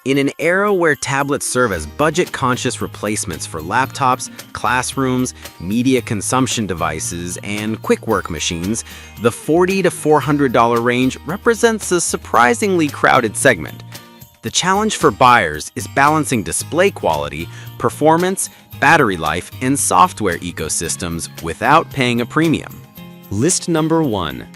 In an era where tablets serve as budget-conscious replacements for laptops, classrooms, media consumption devices, and quick work machines, the $40 to $400 range represents a surprisingly crowded segment. The challenge for buyers is balancing display quality, performance, battery life, and software ecosystems without paying a premium. List number 1.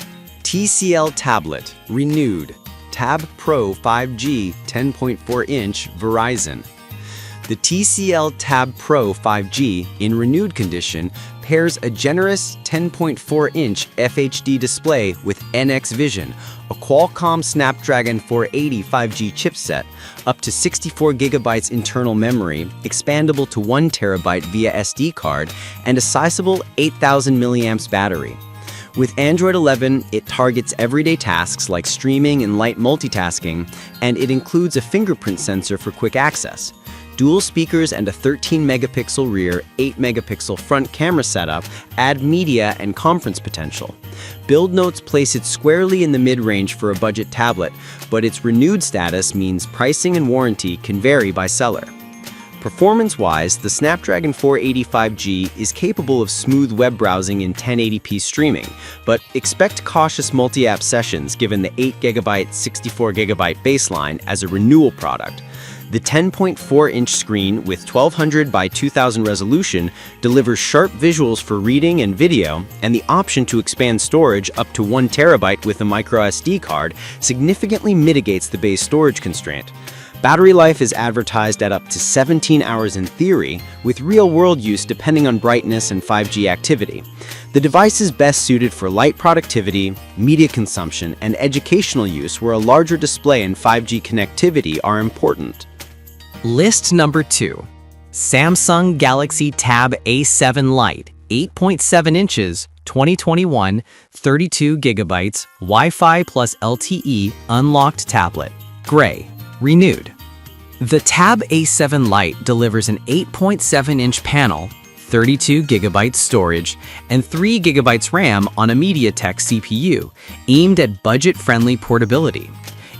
TCL Tablet, Renewed, Tab Pro 5G 10.4-inch Verizon. The TCL Tab Pro 5G in renewed condition pairs a generous 10.4-inch FHD display with NX Vision, a Qualcomm Snapdragon 480 5G chipset, up to 64 GB internal memory, expandable to 1 TB via SD card, and a sizable 8,000 mAh battery. With Android 11, it targets everyday tasks like streaming and light multitasking, and it includes a fingerprint sensor for quick access. Dual speakers and a 13-megapixel rear, 8-megapixel front camera setup add media and conference potential. Build notes place it squarely in the mid-range for a budget tablet, but its renewed status means pricing and warranty can vary by seller. Performance-wise, the Snapdragon 480 5G is capable of smooth web browsing in 1080p streaming, but expect cautious multi-app sessions given the 8GB, 64GB baseline as a renewal product. The 10.4-inch screen with 1200 by 2000 resolution delivers sharp visuals for reading and video, and the option to expand storage up to 1 TB with a microSD card significantly mitigates the base storage constraint. Battery life is advertised at up to 17 hours in theory, with real-world use depending on brightness and 5G activity. The device is best suited for light productivity, media consumption, and educational use where a larger display and 5G connectivity are important. List number 2. Samsung Galaxy Tab A7 Lite, 8.7 inches, 2021, 32 GB, Wi-Fi plus LTE, unlocked tablet. Gray. Renewed. The Tab A7 Lite delivers an 8.7-inch panel, 32 GB storage, and 3 GB RAM on a MediaTek CPU, aimed at budget-friendly portability.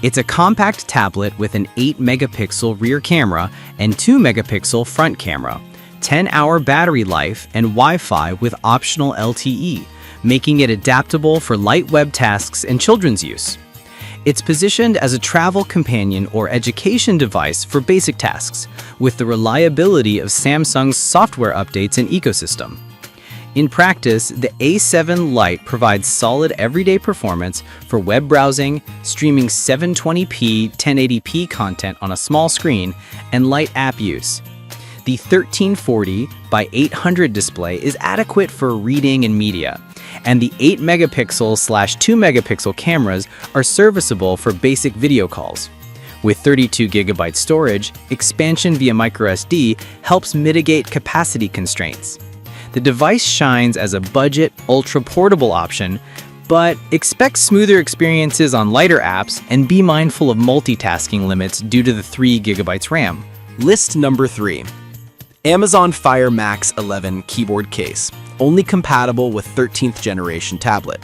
It's a compact tablet with an 8-megapixel rear camera and 2-megapixel front camera, 10-hour battery life, and Wi-Fi with optional LTE, making it adaptable for light web tasks and children's use. It's positioned as a travel companion or education device for basic tasks, with the reliability of Samsung's software updates and ecosystem. In practice, the A7 Lite provides solid everyday performance for web browsing, streaming 720p 1080p content on a small screen, and light app use. The 1340 by 800 display is adequate for reading and media, and the 8-megapixel/2-megapixel cameras are serviceable for basic video calls. With 32 GB storage, expansion via microSD helps mitigate capacity constraints. The device shines as a budget, ultra-portable option, but expect smoother experiences on lighter apps and be mindful of multitasking limits due to the 3 GB RAM. List number 3. Amazon Fire Max 11 keyboard case, only compatible with 13th generation tablet.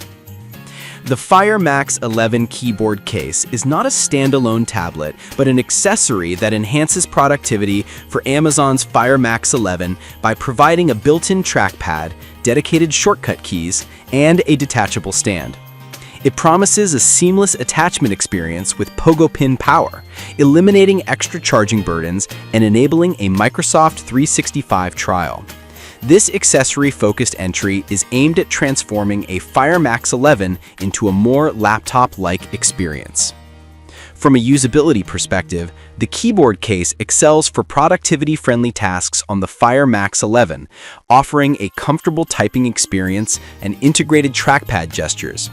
The Fire Max 11 keyboard case is not a standalone tablet, but an accessory that enhances productivity for Amazon's Fire Max 11 by providing a built-in trackpad, dedicated shortcut keys, and a detachable stand. It promises a seamless attachment experience with Pogo Pin power, eliminating extra charging burdens and enabling a Microsoft 365 trial. This accessory-focused entry is aimed at transforming a Fire Max 11 into a more laptop-like experience. From a usability perspective, the keyboard case excels for productivity-friendly tasks on the Fire Max 11, offering a comfortable typing experience and integrated trackpad gestures.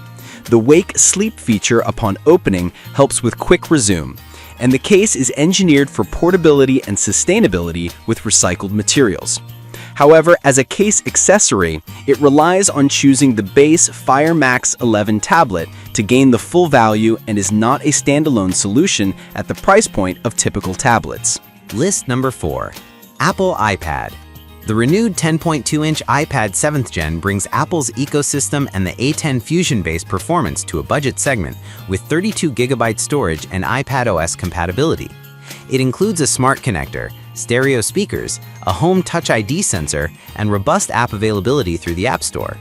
The Wake Sleep feature upon opening helps with quick resume, and the case is engineered for portability and sustainability with recycled materials. However, as a case accessory, it relies on choosing the base Fire Max 11 tablet to gain the full value and is not a standalone solution at the price point of typical tablets. List number 4. Apple iPad. The renewed 10.2-inch iPad 7th Gen brings Apple's ecosystem and the A10 Fusion-based performance to a budget segment with 32 GB storage and iPadOS compatibility. It includes a smart connector, stereo speakers, a home Touch ID sensor, and robust app availability through the App Store.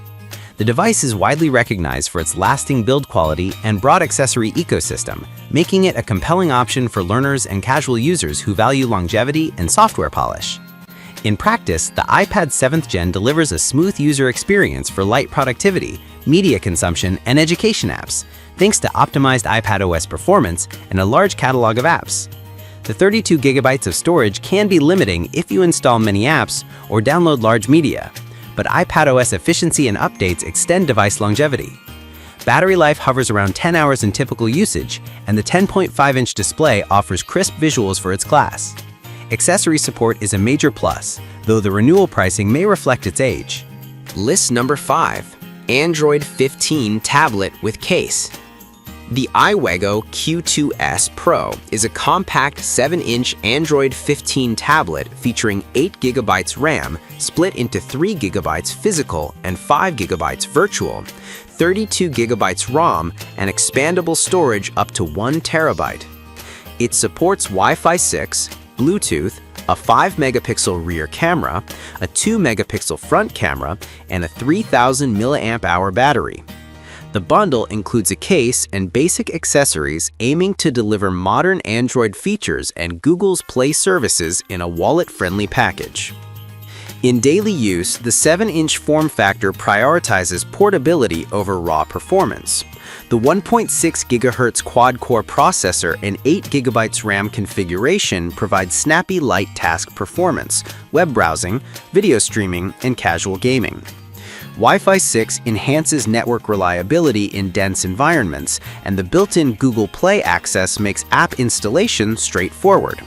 The device is widely recognized for its lasting build quality and broad accessory ecosystem, making it a compelling option for learners and casual users who value longevity and software polish. In practice, the iPad 7th Gen delivers a smooth user experience for light productivity, media consumption, and education apps, thanks to optimized iPadOS performance and a large catalog of apps. The 32 gigabytes of storage can be limiting if you install many apps or download large media, but iPadOS efficiency and updates extend device longevity. Battery life hovers around 10 hours in typical usage, and the 10.5-inch display offers crisp visuals for its class. Accessory support is a major plus, though the renewal pricing may reflect its age. List number 5. Android 15 tablet with case. The iWego Q2S Pro is a compact 7-inch Android 15 tablet featuring 8 GB RAM split into 3 GB physical and 5 GB virtual, 32 GB ROM, and expandable storage up to 1 TB. It supports Wi-Fi 6, Bluetooth, a 5-megapixel rear camera, a 2-megapixel front camera, and a 3,000 mAh battery. The bundle includes a case and basic accessories aiming to deliver modern Android features and Google's Play services in a wallet-friendly package. In daily use, the 7-inch form factor prioritizes portability over raw performance. The 1.6 GHz quad-core processor and 8 GB RAM configuration provides snappy light task performance, web browsing, video streaming, and casual gaming. Wi-Fi 6 enhances network reliability in dense environments, and the built-in Google Play access makes app installation straightforward.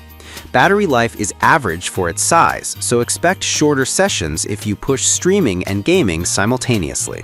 Battery life is average for its size, so expect shorter sessions if you push streaming and gaming simultaneously.